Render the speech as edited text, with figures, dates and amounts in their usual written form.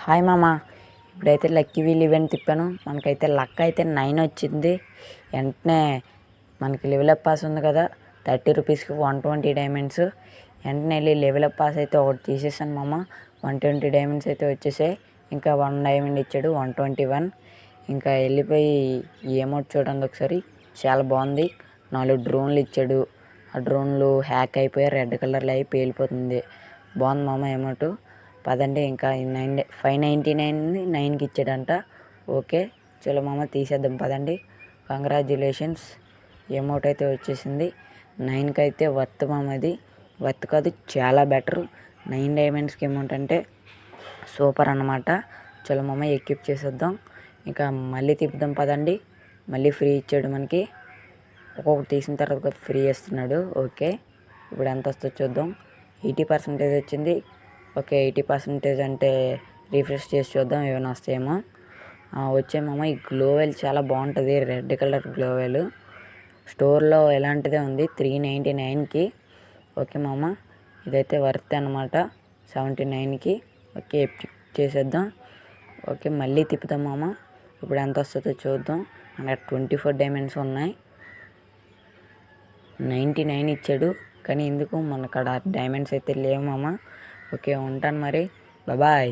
Hi మామ, ఇప్పుడైతే lucky wheel event తిప్పాను. మనకైతే లక్ అయితే 9 వచ్చింది. వెంటనే మనకి లెవెల్ అప్ పాస్ ఉంది కదా, 30 రూపీస్కి 120 డైమండ్స్. వెంటనే వెళ్ళి లెవెల్ అప్ పాస్ అయితే ఒకటి తీసేసాను మామ. 120 డైమండ్స్ అయితే వచ్చేసాయి. ఇంకా 1 డైమండ్ ఇచ్చాడు, 121. ఇంకా వెళ్ళిపోయి ఈ అమౌంట్ చూడండి ఒకసారి, చాలా బాగుంది. 4 డ్రోన్లు ఇచ్చాడు. ఆ డ్రోన్లు హ్యాక్ అయిపోయి రెడ్ కలర్లో అయి పేలిపోతుంది. బాగుంది మామ అమౌంట్. పదండి, ఇంకా 599 9కి ఇచ్చాడంట. ఓకే చలో మామ తీసేద్దాం పదండి. కంగ్రాచ్యులేషన్స్, అమౌంట్ అయితే వచ్చేసింది. 9కి అయితే వర్త్ మామ, అది వర్త్ కాదు చాలా బెటర్. 9 డైమండ్స్కి అమౌంట్ అంటే సూపర్ అన్నమాట. చలో మామ ఎక్విప్ చేసేద్దాం. ఇంకా మళ్ళీ తిప్పుదాం పదండి. మళ్ళీ ఫ్రీ ఇచ్చాడు మనకి. ఒక్కొక్కటి తీసిన తర్వాత ఫ్రీ ఇస్తున్నాడు. ఓకే ఇప్పుడు ఎంత వస్తుందో చూద్దాం. 80% వచ్చింది. ఓకే 80% అంటే రిఫ్రెష్ చేసి చూద్దాం ఏమైనా వస్తాయేమో. వచ్చేమో ఈ గ్లోవెల్ చాలా బాగుంటుంది, రెడ్ కలర్ గ్లోవెల్. స్టోర్లో ఎలాంటిదే ఉంది 399కి. ఓకే మామ, ఇదైతే వర్త్ అనమాట 79కి. ఓకే చేసేద్దాం. ఓకే మళ్ళీ తిప్పుదాం మామ. ఇప్పుడు ఎంత వస్తుందో చూద్దాం. అక్కడ 24 డైమండ్స్ ఉన్నాయి. 99 ఇచ్చాడు, కానీ ఎందుకు మన కాడ డైమండ్స్ అయితే లేవు మామ. ఓకే ఉంటాను మరి, బాయ్.